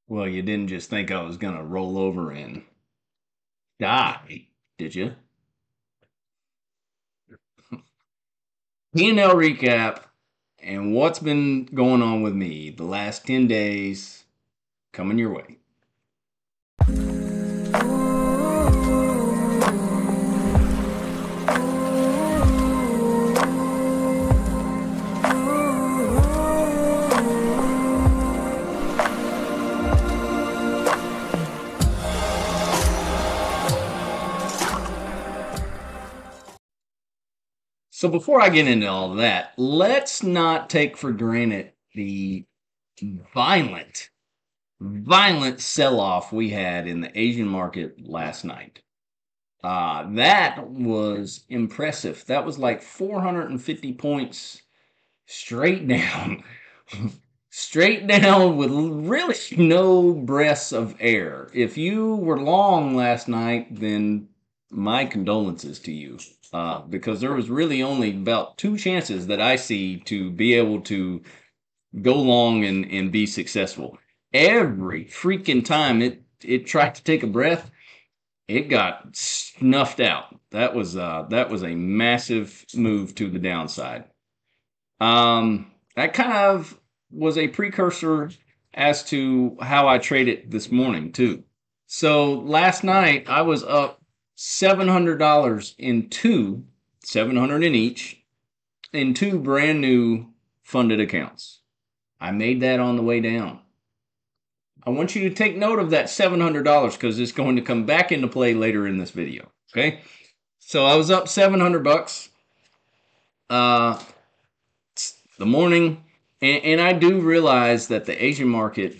Well, you didn't just think I was gonna roll over and die, did you? P&L recap and what's been going on with me the last 10 days coming your way. So before I get into all that, let's not take for granted the violent, violent sell-off we had in the Asian market last night. That was impressive. That was like 450 points straight down. Straight down with really no breaths of air. If you were long last night, then my condolences to you. Because there was really only about two chances that I see to be able to go long and be successful. Every freaking time it tried to take a breath, it got snuffed out. That was a massive move to the downside. That kind of was a precursor as to how I traded this morning too. So last night I was up $700 in 700 in each, in two brand new funded accounts. I made that on the way down. I want you to take note of that $700 because it's going to come back into play later in this video. Okay. So I was up 700 bucks. Uh, the morning, and I do realize that the Asian market,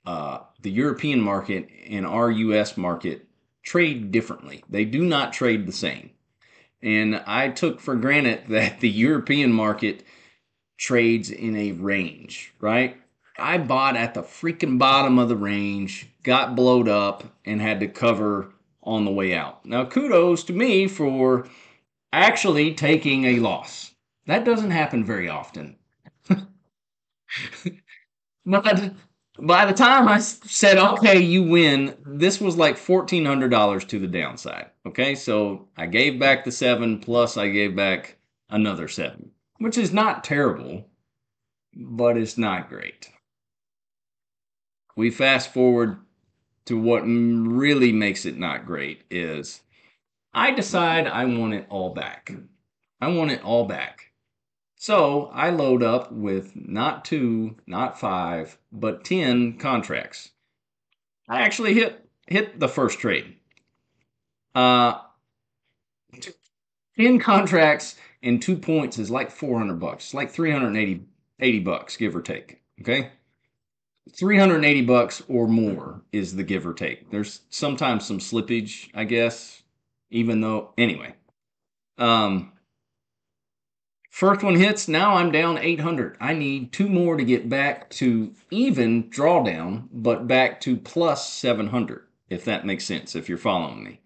the European market, and our U.S. market trade differently. They do not trade the same. And I took for granted that the European market trades in a range, right? I bought at the freaking bottom of the range, got blowed up, and had to cover on the way out. Now, kudos to me for actually taking a loss. That doesn't happen very often. But by the time I said, okay, you win, this was like $1,400 to the downside. Okay, so I gave back the seven plus I gave back another seven, which is not terrible, but it's not great. We fast forward to what really makes it not great is I decide I want it all back. I want it all back. So I load up with not two, not five, but 10 contracts. I actually hit the first trade. Uh, 10 contracts and 2 points is like 400 bucks, like 380 bucks, give or take. Okay. 380 bucks or more is the give or take. There's sometimes some slippage, I guess, even though, anyway. Um, First one hits, now I'm down 800. I need two more to get back to even drawdown, but back to plus 700, if that makes sense, if you're following me.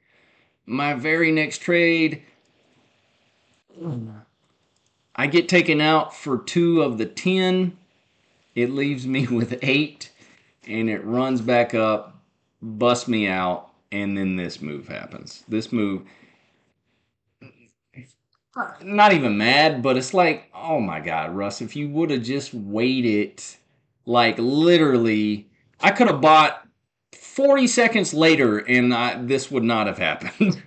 My very next trade, I get taken out for two of the 10. It leaves me with eight, and it runs back up, busts me out, and then this move happens. This move, not even mad, but it's like, oh my God, Russ, if you would have just waited, like literally, I could have bought 40 seconds later and this would not have happened.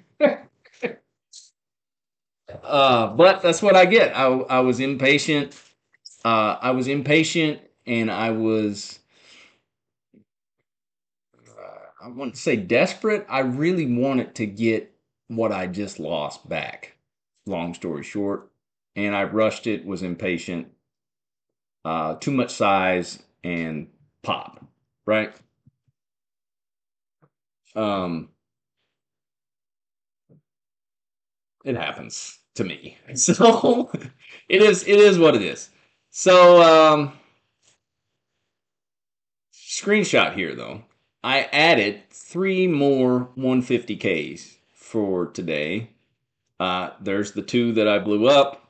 But that's what I get. I was impatient. I was impatient and I wouldn't say desperate. I really wanted to get what I just lost back. Long story short. And I rushed it, was impatient, too much size, and pop, right? Um, it happens to me. So it is what it is. So screenshot here though. I added three more 150Ks for today. There's the two that I blew up.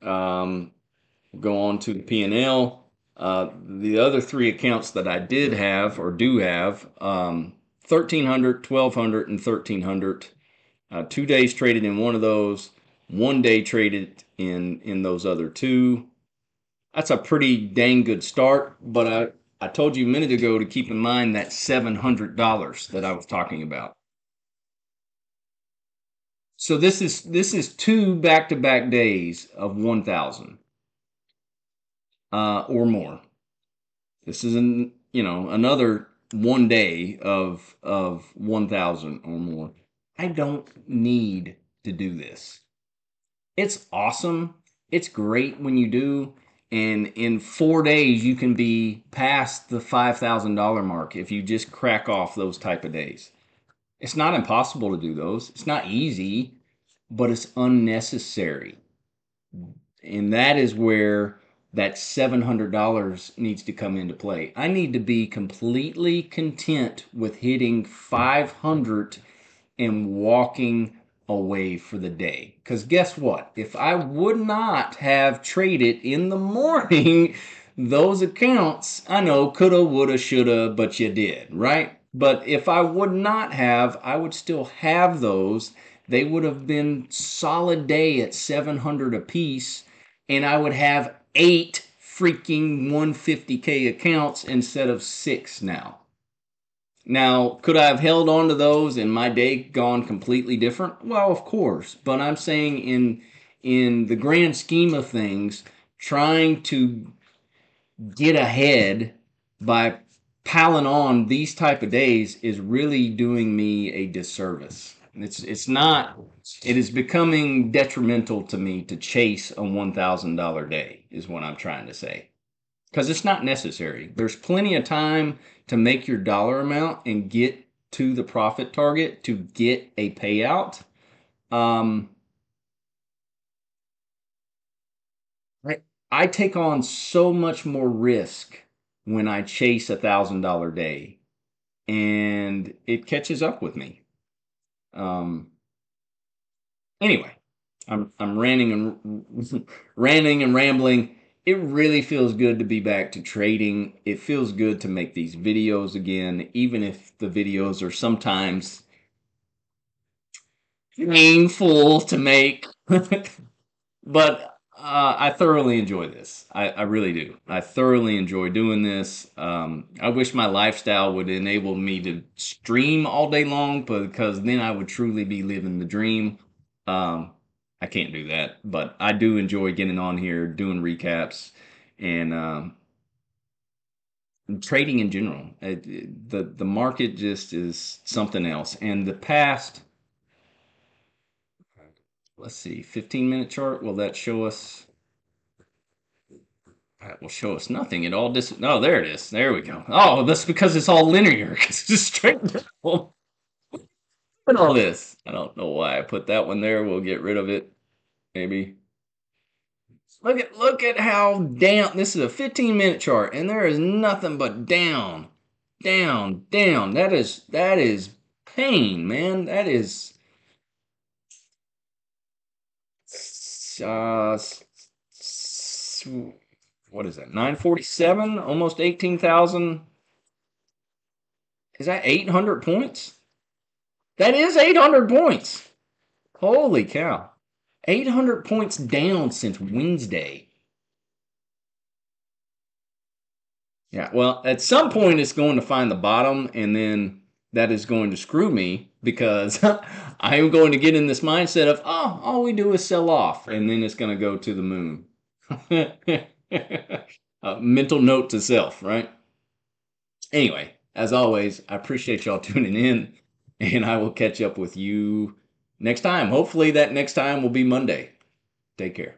Go on to the P&L. The other three accounts that I did have or do have, 1,300, 1,200, and 1,300. 2 days traded in one of those, 1 day traded in those other two. That's a pretty dang good start, but I told you a minute ago to keep in mind that $700 that I was talking about. So this is two back-to-back days of 1,000 or more. This is another 1 day of 1,000 or more. I don't need to do this. It's awesome. It's great when you do. And in 4 days, you can be past the $5,000 mark if you just crack off those type of days. It's not impossible to do those. It's not easy, but it's unnecessary. And that is where that $700 needs to come into play. I need to be completely content with hitting 500 and walking away for the day. Because guess what? If I would not have traded in the morning, those accounts, I know, coulda, woulda, shoulda, but you did, right? But if I would not have, I would still have those. They would have been solid day at 700 a piece, and I would have 8 freaking 150K accounts instead of 6 now. Now, could I have held on to those and my day gone completely different? Well, of course, but I'm saying in the grand scheme of things, trying to get ahead by piling on these type of days is really doing me a disservice. It's not. It is becoming detrimental to me to chase a $1,000 day, is what I'm trying to say. Because it's not necessary. There's plenty of time to make your dollar amount and get to the profit target to get a payout. Um, I, I take on so much more risk when I chase $1,000 day, and it catches up with me. Um, anyway, I'm ranting and ranting and rambling. It really feels good to be back to trading. It feels good to make these videos again, even if the videos are sometimes painful to make. But I thoroughly enjoy this. I really do. I thoroughly enjoy doing this. I wish my lifestyle would enable me to stream all day long, because then I would truly be living the dream. Um, I can't do that, but I do enjoy getting on here, doing recaps, and trading in general. The market just is something else. And the past, let's see, 15-minute chart. Will that show us? That will show us nothing. It all oh, there it is. There we go. Oh, that's because it's all linear. It's just straight down. Look at all this. I don't know why I put that one there. We'll get rid of it. Maybe. Look at how down. This is a 15-minute chart, and there is nothing but down, down, down. That is pain, man. That is uh what is that? 947, almost 18,000. Is that 800 points? That is 800 points. Holy cow. 800 points down since Wednesday. Yeah, well, at some point it's going to find the bottom, and then that is going to screw me, because I am going to get in this mindset of, oh, all we do is sell off, and then it's going to go to the moon. Mental note to self, right? Anyway, as always, I appreciate y'all tuning in, and I will catch up with you next time. Hopefully that next time will be Monday. Take care.